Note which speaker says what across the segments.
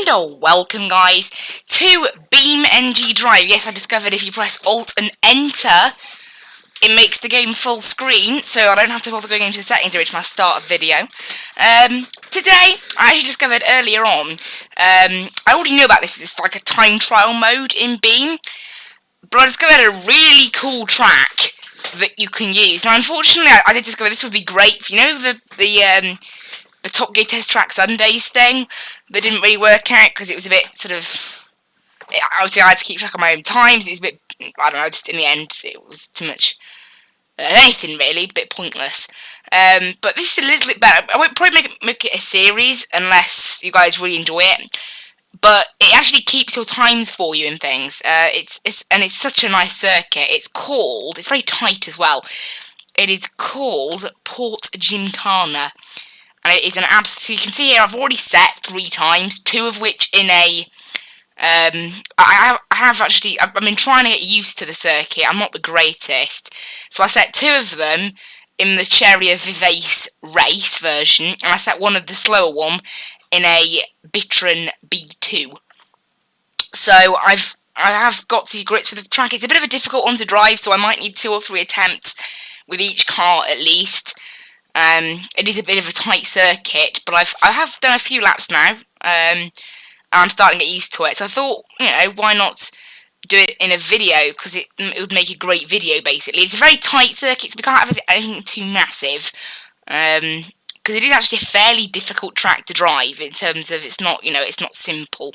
Speaker 1: and welcome guys to BeamNG Drive. Yes, I discovered if you press Alt and Enter, it makes the game full screen, so I don't have to bother going into the settings to reach my start video. Today, I actually discovered earlier on, I already knew about this, it's like a time trial mode in Beam, but I discovered a really cool track that you can use. Now, unfortunately, I did discover this would be great for, you know, the Top Gear Test Track Sundays thing that didn't really work out because it was a bit sort of... Obviously, I had to keep track of my own times. It was a bit, I don't know, just in the end, it was too much. Anything really, a bit pointless. But this is a little bit better. I won't probably make it a series unless you guys really enjoy it. But it actually keeps your times for you and things. It's such a nice circuit. It's very tight as well. It is called Port Gymkhana. And it is an so you can see here, I've already set 3 times, 2 of which in a, I've been trying to get used to the circuit. I'm not the greatest. So I set 2 of them in the Chariot Vivace race version, and I set 1 of the slower one in a Bitron B2. So I have got to grips with the track. It's a bit of a difficult one to drive, so I might need 2 or 3 attempts with each car at least. It is a bit of a tight circuit, but I have done a few laps now, and I'm starting to get used to it. So I thought, you know, why not do it in a video, because it would make a great video, basically. It's a very tight circuit, so we can't have anything too massive, because it is actually a fairly difficult track to drive in terms of it's not simple.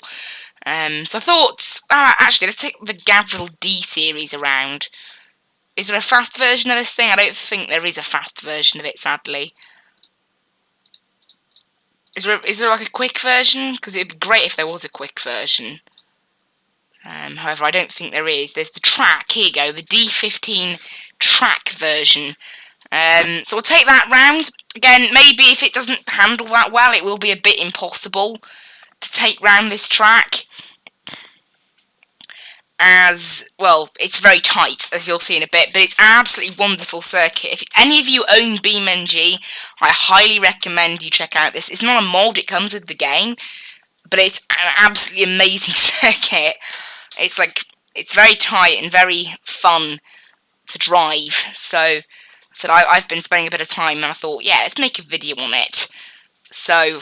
Speaker 1: So I thought, actually, let's take the Gavril D series around. Is there a fast version of this thing? I don't think there is a fast version of it, sadly. Is there like a quick version? Because it would be great if there was a quick version. However, I don't think there is. There's the track. Here you go, the D15 track version. So we'll take that round. Again, maybe if it doesn't handle that well, it will be a bit impossible to take round this track. As well, it's very tight, as you'll see in a bit, but it's an absolutely wonderful circuit. If any of you own BeamNG, I highly recommend you check out this. It's not a mod, it comes with the game, but it's an absolutely amazing circuit. It's very tight and very fun to drive. So I've been spending a bit of time, and I thought, yeah, let's make a video on it. So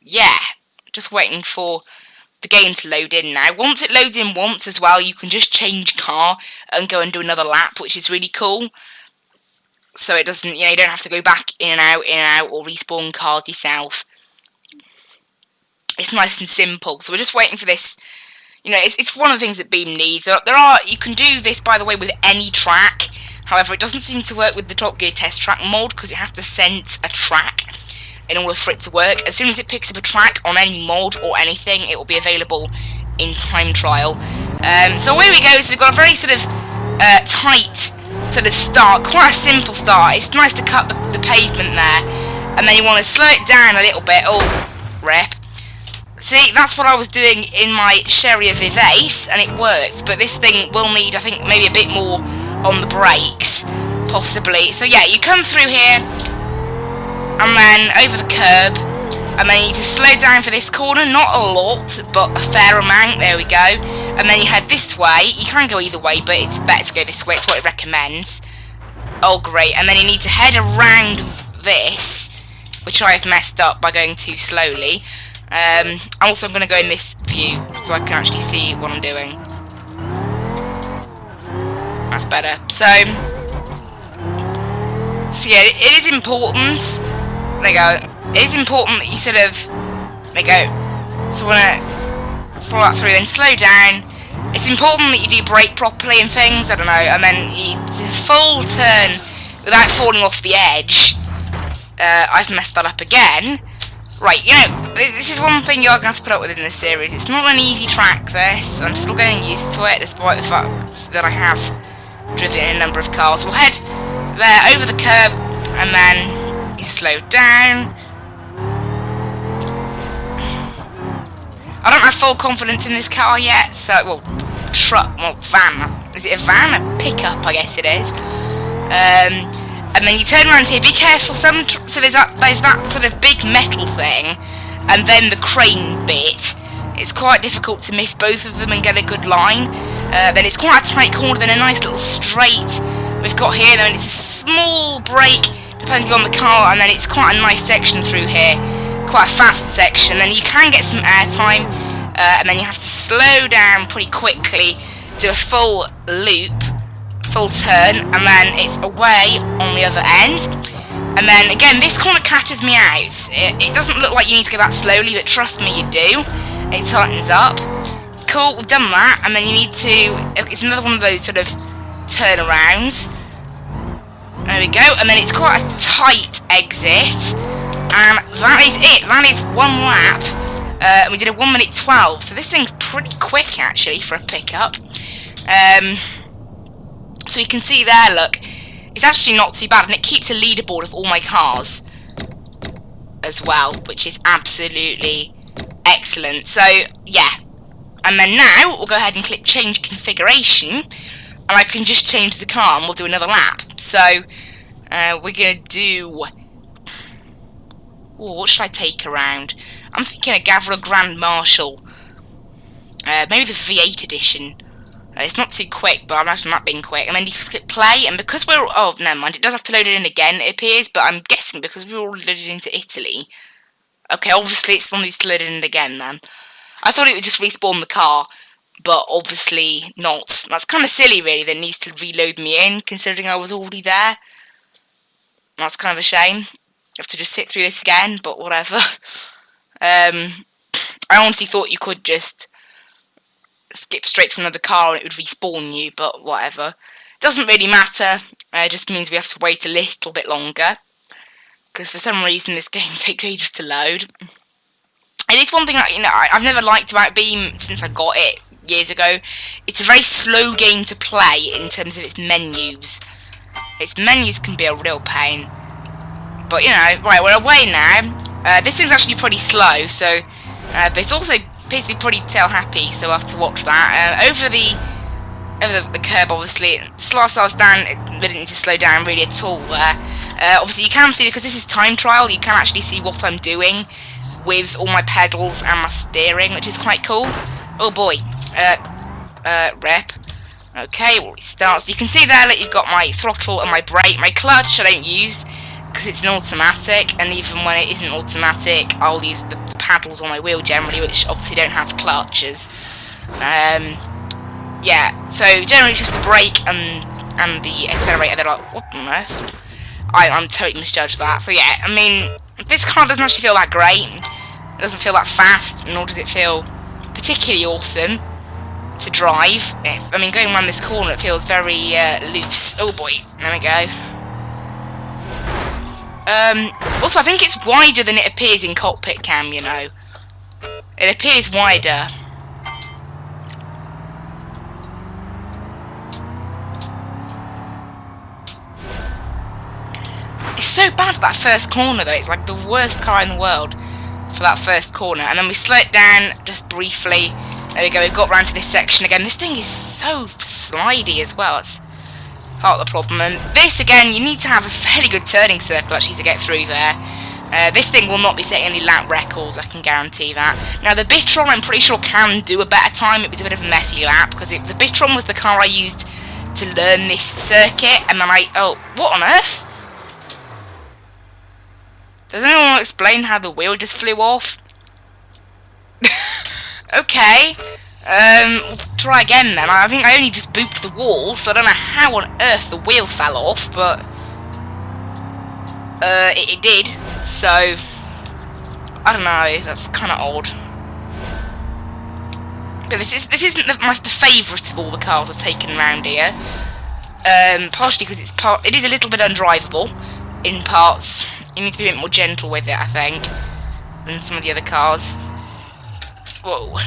Speaker 1: yeah, just waiting for the game to load in now. Once it loads in once as well, you can just change car and go and do another lap, which is really cool. So it doesn't, you don't have to go back in and out, or respawn cars yourself. It's nice and simple. So we're just waiting for this. It's one of the things that Beam needs. You can do this, by the way, with any track. However, it doesn't seem to work with the Top Gear Test Track mod because it has to sense a track in order for it to work. As soon as it picks up a track on any mod or anything, it will be available in time trial. So here we go. So we've got a very sort of tight sort of start, quite a simple start. It's nice to cut the pavement there, and then you want to slow it down a little bit. Oh, rep. See, that's what I was doing in my Chariot Vivace, and it worked. But this thing will need, I think, maybe a bit more on the brakes, possibly. So yeah, you come through here, and then over the curb, and then you need to slow down for this corner, not a lot, but a fair amount, there we go, and then you head this way. You can go either way, but it's better to go this way, it's what it recommends. Oh great, and then you need to head around this, which I have messed up by going too slowly. Also, I'm going to go in this view, so I can actually see what I'm doing. That's better. So yeah, it is important. There you go. It is important that you sort of, there you go. So I want to follow that through, then slow down. It's important that you do brake properly and things, I don't know, and then it's a full turn without falling off the edge. I've messed that up again. Right, this is one thing you're going to have to put up with in this series. It's not an easy track, this. I'm still getting used to it, despite the fact that I have driven in a number of cars. We'll head there, over the curb, and then you slow down. I don't have full confidence in this car yet, so, van. Is it a van? A pickup, I guess it is. And then you turn around here, be careful, so there's that sort of big metal thing, and then the crane bit, It's quite difficult to miss both of them and get a good line. Then it's quite a tight corner, then a nice little straight we've got here, then it's a small break depending on the car, and then it's quite a nice section through here, quite a fast section. Then you can get some airtime, and then you have to slow down pretty quickly, do a full loop, full turn, and then it's away on the other end. And then again, this corner catches me out. It doesn't look like you need to go that slowly, but trust me, you do. It tightens up. Cool, we've done that, and then you need to, it's another one of those sort of turnarounds. There we go, and then it's quite a tight exit, and that is it. That is one lap, and we did a 1 minute 12, so this thing's pretty quick actually for a pickup. So you can see there, look, it's actually not too bad, and it keeps a leaderboard of all my cars as well, which is absolutely excellent. So yeah, and then now we'll go ahead and click change configuration, and I can just change the car and we'll do another lap. So we're gonna do, what should I take around? I'm thinking a Gavra Grand Marshal, maybe the V8 edition. It's not too quick, but I imagine that being quick. And then you can skip play, and because we're, oh never mind, it does have to load it in again, it appears, but I'm guessing because we were already loaded into Italy. Okay, obviously it still needs to load it in again then. I thought it would just respawn the car, but obviously not. That's kind of silly really, that it needs to reload me in, considering I was already there. That's kind of a shame. I have to just sit through this again, but whatever. I honestly thought you could just skip straight to another car and it would respawn you, but whatever. Doesn't really matter, it just means we have to wait a little bit longer, because for some reason this game takes ages to load. And it's one thing I've never liked about Beam since I got it years ago. It's a very slow game to play in terms of its menus. Its menus can be a real pain. But you know, right, we're away now. This thing's actually pretty slow, so but it's also appears to be pretty tail happy, so we'll have to watch that. Over the curb, obviously, slow ourselves down. It didn't need to slow down really at all there. Obviously, you can see, because this is time trial, you can actually see what I'm doing with all my pedals and my steering, which is quite cool. Oh boy, rep. Okay, well, it starts. You can see there that you've got my throttle and my brake. My clutch I don't use because it's an automatic, and even when it isn't automatic, I'll use the paddles on my wheel generally, which obviously don't have clutches. Yeah, so generally it's just the brake and the accelerator that are, what on earth? I'm totally misjudged that. So yeah, I mean, this car doesn't actually feel that great. It doesn't feel that fast, nor does it feel particularly awesome to drive. I mean, going around this corner, it feels very loose. Oh boy, there we go. Also, I think it's wider than it appears in cockpit cam, you know. It appears wider. It's so bad for that first corner, though. It's like the worst car in the world for that first corner. And then we slow it down just briefly. There we go, we've got round to this section again. This thing is so slidey as well. It's part of the problem. And this, again, you need to have a fairly good turning circle, actually, to get through there. This thing will not be setting any lap records, I can guarantee that. Now, the Bitron, I'm pretty sure, can do a better time. It was a bit of a messy lap, because the Bitron was the car I used to learn this circuit. And then oh, what on earth? Does anyone want to explain how the wheel just flew off? Okay. We'll try again then. I think I only just booped the wall, so I don't know how on earth the wheel fell off, but it did. So I don't know. That's kind of odd. But this isn't the favourite of all the cars I've taken around here. Partially because it is a little bit undrivable in parts. You need to be a bit more gentle with it, I think, than some of the other cars. Whoa.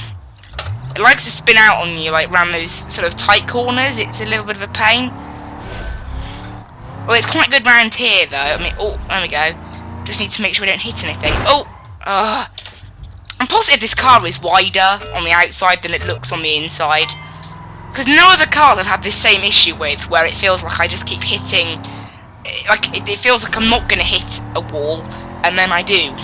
Speaker 1: It likes to spin out on you, like, around those sort of tight corners. It's a little bit of a pain. Well, it's quite good round here, though. I mean, oh, there we go. Just need to make sure we don't hit anything. Oh! I'm positive this car is wider on the outside than it looks on the inside. Because no other cars I've had this same issue with, where it feels like I just keep hitting... Like, it feels like I'm not going to hit a wall, and then I do.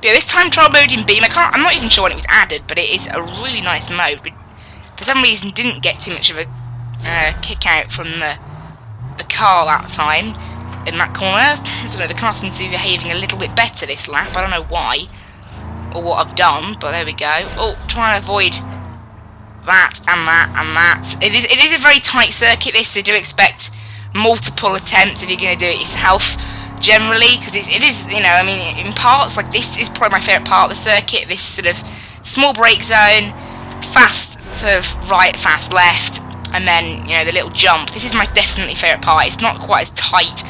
Speaker 1: But yeah, this time trial mode in Beam, I'm not even sure when it was added, but it is a really nice mode. But for some reason, didn't get too much of a kick out from the car that time in that corner. I don't know, the car seems to be behaving a little bit better this lap. I don't know why or what I've done, but there we go. Oh, trying to avoid that and that and that. It is a very tight circuit, this, so do expect multiple attempts if you're going to do it yourself, generally, because it is, you know, I mean, in parts, like, this is probably my favourite part of the circuit, this sort of small brake zone, fast sort of right, fast left, and then, you know, the little jump. This is my definitely favourite part. It's not quite as tight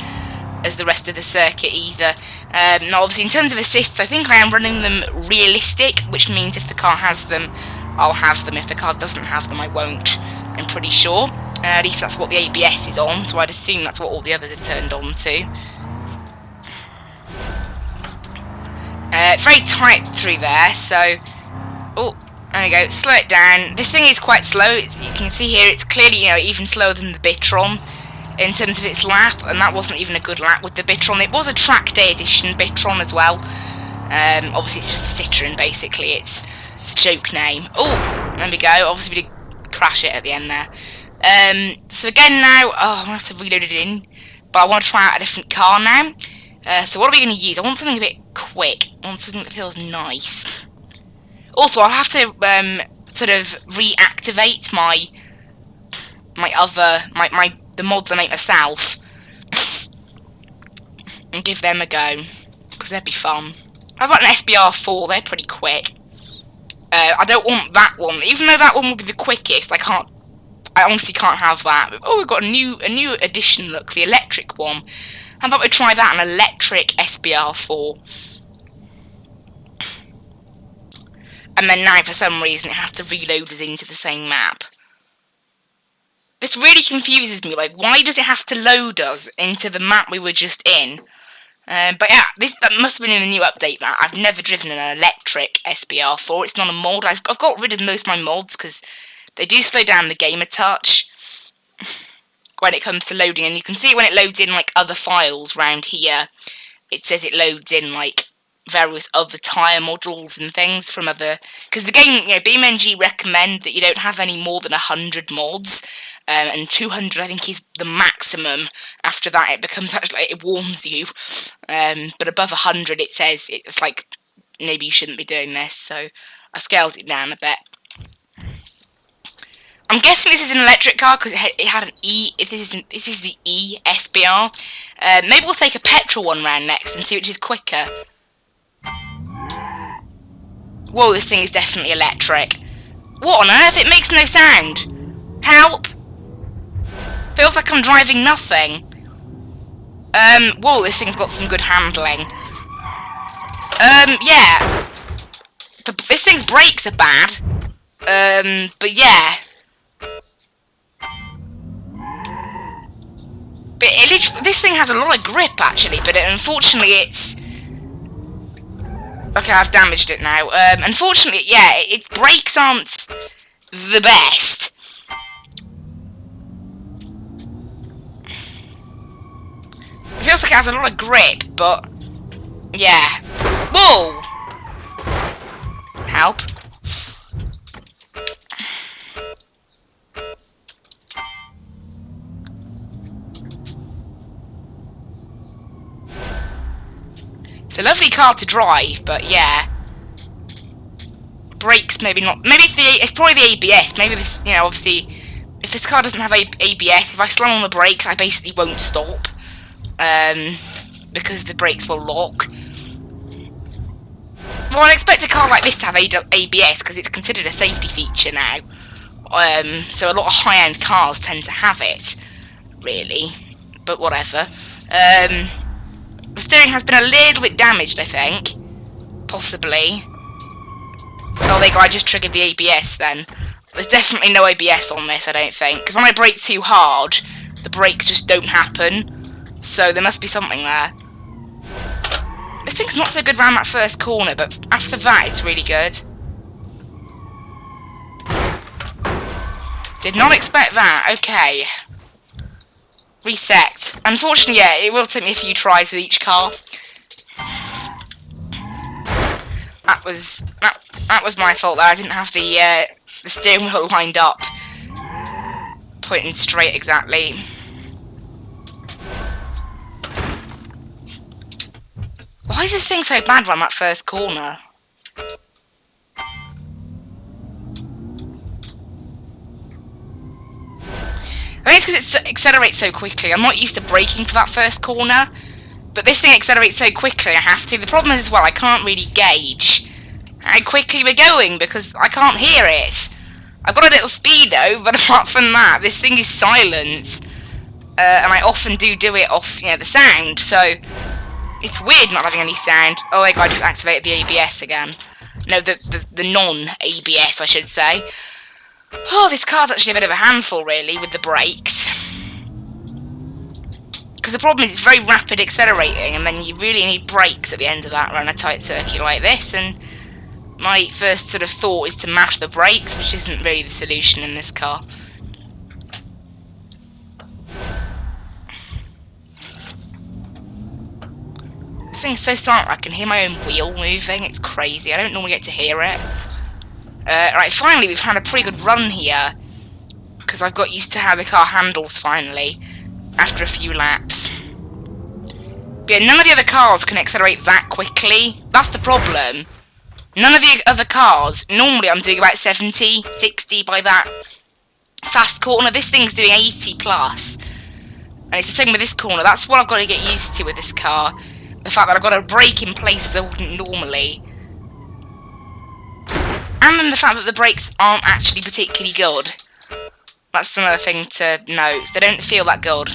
Speaker 1: as the rest of the circuit either. Now, obviously, in terms of assists, I think I am running them realistic, which means if the car has them, I'll have them. If the car doesn't have them, I won't, I'm pretty sure. At least that's what the ABS is on, so I'd assume that's what all the others are turned on to. Very tight through there, so... Oh, there we go, slow it down. This thing is quite slow. You can see here it's clearly, you know, even slower than the Bitron in terms of its lap, and that wasn't even a good lap with the Bitron. It was a track day edition Bitron as well. Obviously it's just a Citroen, basically. It's a joke name. Oh, there we go. Obviously we did crash it at the end there. So again now, I'm going to have to reload it in, but I want to try out a different car now. So what are we going to use? I want something a bit quick. I want something that feels nice. Also, I'll have to sort of reactivate the mods I make myself and give them a go, because they'd be fun. How about an SBR4? They're pretty quick. I don't want that one, even though that one would be the quickest. I honestly can't have that. Oh, we've got a new addition. Look, the electric one. How about we try that, an electric SBR4? And then now, for some reason, it has to reload us into the same map. This really confuses me. Like, why does it have to load us into the map we were just in? But yeah, that must have been in the new update. That I've never driven an electric SBR4. It's not a mod. I've got rid of most of my mods because they do slow down the game a touch when it comes to loading. And you can see when it loads in like other files round here, it says it loads in like various other tyre models and things from other, because the game, you know, BeamNG recommend that you don't have any more than 100 mods, and 200 I think is the maximum. After that it becomes actually, it warns you, but above 100 it says it's like maybe you shouldn't be doing this, so I scaled it down a bit. I'm guessing this is an electric car because it had an E. If this is the E SBR. Maybe we'll take a petrol one round next and see which is quicker. Whoa, this thing is definitely electric. What on earth? It makes no sound. Help! Feels like I'm driving nothing. Whoa, this thing's got some good handling. Yeah. This thing's brakes are bad. But yeah. But this thing has a lot of grip, actually, but unfortunately it's... Okay, I've damaged it now. Unfortunately, yeah, its brakes aren't the best. It feels like it has a lot of grip, but... Yeah. Whoa! Help. It's a lovely car to drive, but yeah. Brakes, maybe not. Maybe it's probably the ABS. Maybe this, you know, obviously, if this car doesn't have ABS, if I slam on the brakes, I basically won't stop. Because the brakes will lock. Well, I'd expect a car like this to have ABS, because it's considered a safety feature now. So a lot of high-end cars tend to have it, really. But whatever. The steering has been a little bit damaged, I think. Possibly. Oh, there you go, I just triggered the ABS then. There's definitely no ABS on this, I don't think. Because when I brake too hard, the brakes just don't happen. So there must be something there. This thing's not so good around that first corner, but after that it's really good. Did not expect that, okay. Reset. Unfortunately, yeah, it will take me a few tries with each car. That was my fault that I didn't have the steering wheel lined up, pointing straight exactly. Why is this thing so bad around that first corner? I think it's because it accelerates so quickly. I'm not used to braking for that first corner, but this thing accelerates so quickly I have to. The problem is as well, I can't really gauge how quickly we're going because I can't hear it. I've got a little speedo, but apart from that, this thing is silent. And I often do it off, the sound, so it's weird not having any sound. Oh my god, I just activated the ABS again. No, the non-ABS, I should say. Oh, this car's actually a bit of a handful, really, with the brakes. Because the problem is it's very rapid accelerating, and then you really need brakes at the end of that around a tight circuit like this, and my first sort of thought is to mash the brakes, which isn't really the solution in this car. This thing's so silent I can hear my own wheel moving. It's crazy. I don't normally get to hear it. Right, finally we've had a pretty good run here, because I've got used to how the car handles finally, after a few laps. But yeah, none of the other cars can accelerate that quickly. That's the problem. None of the other cars, normally I'm doing about 70, 60 by that fast corner. This thing's doing 80 plus. And it's the same with this corner. That's what I've got to get used to with this car. The fact that I've got to brake in places I wouldn't normally. And then the fact that the brakes aren't actually particularly good. That's another thing to note. They don't feel that good.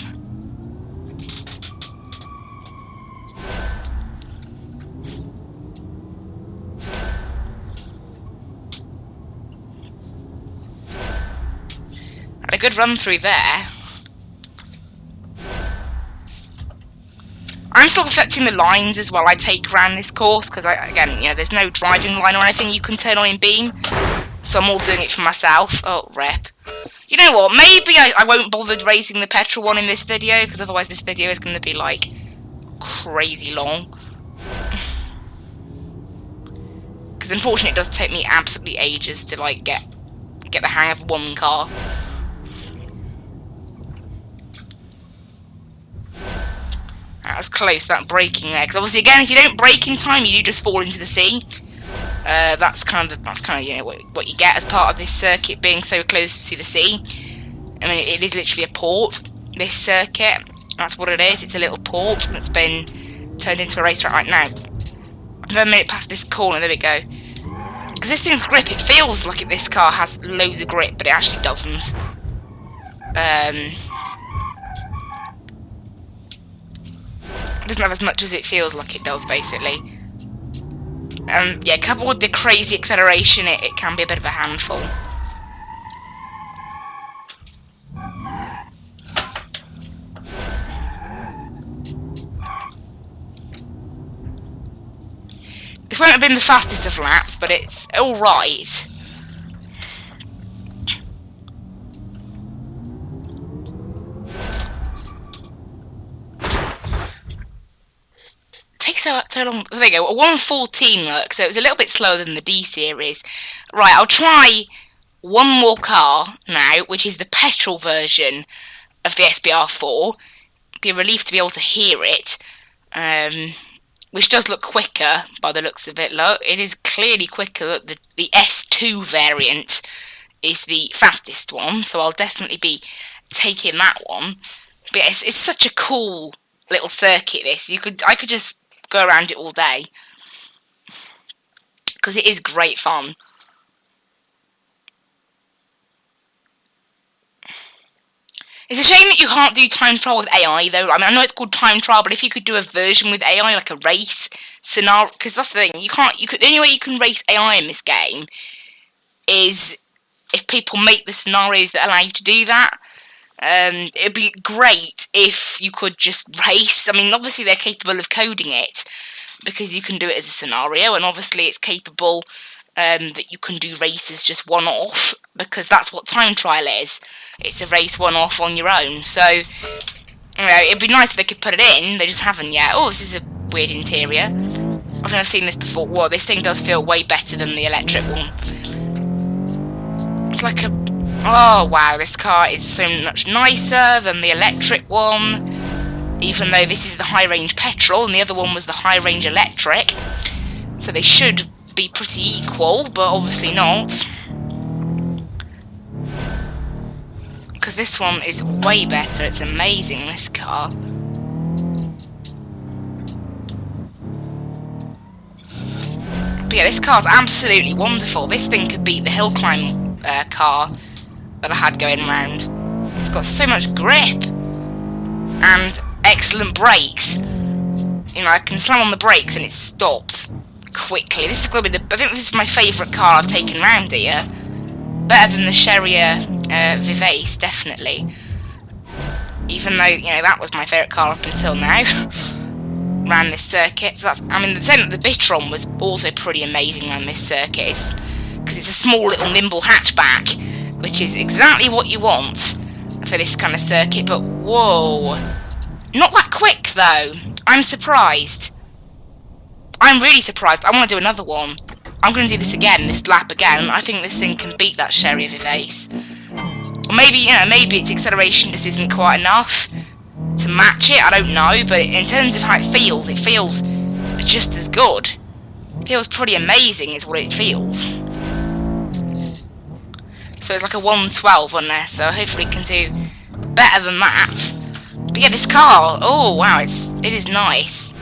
Speaker 1: Had a good run through there. I'm still perfecting the lines as well I take around this course, because again, there's no driving line or anything you can turn on in Beam, so I'm all doing it for myself. Oh, rep. You know what, maybe I won't bother racing the petrol one in this video, because otherwise this video is going to be, like, crazy long. Because unfortunately it does take me absolutely ages to, like, get the hang of one car. That was close, that braking there. Because obviously, again, if you don't brake in time, you do just fall into the sea. That's kind of what you get as part of this circuit being so close to the sea. I mean, it is literally a port. This circuit, that's what it is. It's a little port that's been turned into a racetrack right now. I've then made it past this corner. There we go. Because this thing's grip, it feels like this car has loads of grip, but it actually doesn't. It doesn't have as much as it feels like it does, basically. Yeah, coupled with the crazy acceleration, it can be a bit of a handful. This won't have been the fastest of laps, but it's alright. So long. There we go. 1:14 look, so it was a little bit slower than the D series. Right, I'll try one more car now, which is the petrol version of the SBR4. It'd be a relief to be able to hear it, which does look quicker by the looks of it. Look, it is clearly quicker. The S2 variant is the fastest one, so I'll definitely be taking that one. But yeah, it's such a cool little circuit. This I could just go around it all day, because it is great fun. It's a shame that you can't do time trial with AI, though. I mean, I know it's called time trial, but if you could do a version with AI, like a race scenario, because that's the thing, the only way you can race AI in this game is if people make the scenarios that allow you to do that. It'd be great if you could just race. I mean, obviously they're capable of coding it, because you can do it as a scenario, and obviously it's capable that you can do races just one-off, because that's what time trial is. It's a race one-off on your own. So, it'd be nice if they could put it in. They just haven't yet. Oh, this is a weird interior. I've never seen this before. Whoa, this thing does feel way better than the electric one. It's like a... Oh, wow, this car is so much nicer than the electric one. Even though this is the high-range petrol and the other one was the high-range electric. So they should be pretty equal, but obviously not. Because this one is way better. It's amazing, this car. But yeah, this car's absolutely wonderful. This thing could beat the hill climb car that I had going around. It's got so much grip and excellent brakes. You know, I can slam on the brakes and it stops quickly. This is going to be I think this is my favourite car I've taken round here. Better than the Cheria Vivace, definitely. Even though, you know, that was my favourite car up until now. Ran this circuit. So that's, I mean, the Bitron was also pretty amazing around this circuit. Because it's a small little nimble hatchback, which is exactly what you want for this kind of circuit. But whoa, not that quick though. I'm surprised. I'm really surprised. I want to do another one. I'm going to do this again, this lap again. I think this thing can beat that Cheria Vivace. Or maybe, you know, maybe its acceleration just isn't quite enough to match it. I don't know, but in terms of how it feels just as good. It feels pretty amazing is what it feels. So it's like a 112 on there, so hopefully it can do better than that. But yeah, this car, oh wow, it is nice.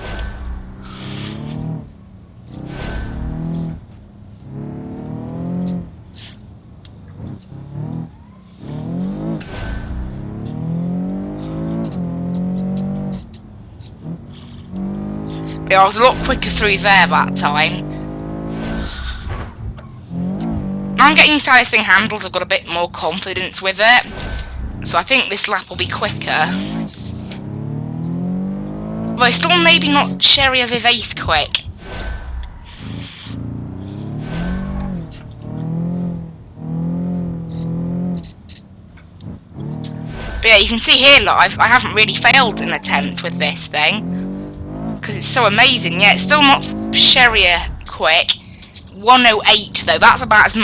Speaker 1: Yeah, I was a lot quicker through there that time. I'm getting used to how this thing handles. I've got a bit more confidence with it. So I think this lap will be quicker. But it's still maybe not Cheria Vivace quick. But yeah, you can see here, look, I haven't really failed an attempt with this thing. Because it's so amazing. Yeah, it's still not Cheria quick. 108 though. That's about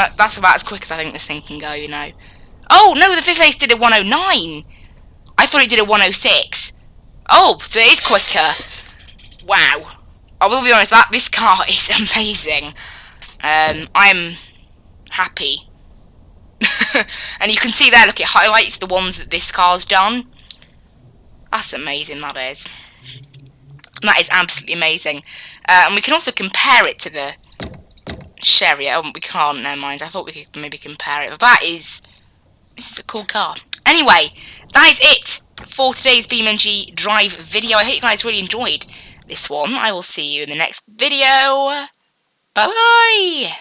Speaker 1: as quick as I think this thing can go, you know. Oh no, the Vivace did a 109. I thought it did a 106. Oh, so it is quicker. Wow. I will be honest, this car is amazing. I'm happy. And you can see there, look, it highlights the ones that this car's done. That's amazing, that is. That is absolutely amazing. And we can also compare it to the Cheria. Oh, we can't, never mind. I thought we could maybe compare it. But this is a cool car. Anyway, that is it for today's BeamNG Drive video. I hope you guys really enjoyed this one. I will see you in the next video. Bye-bye!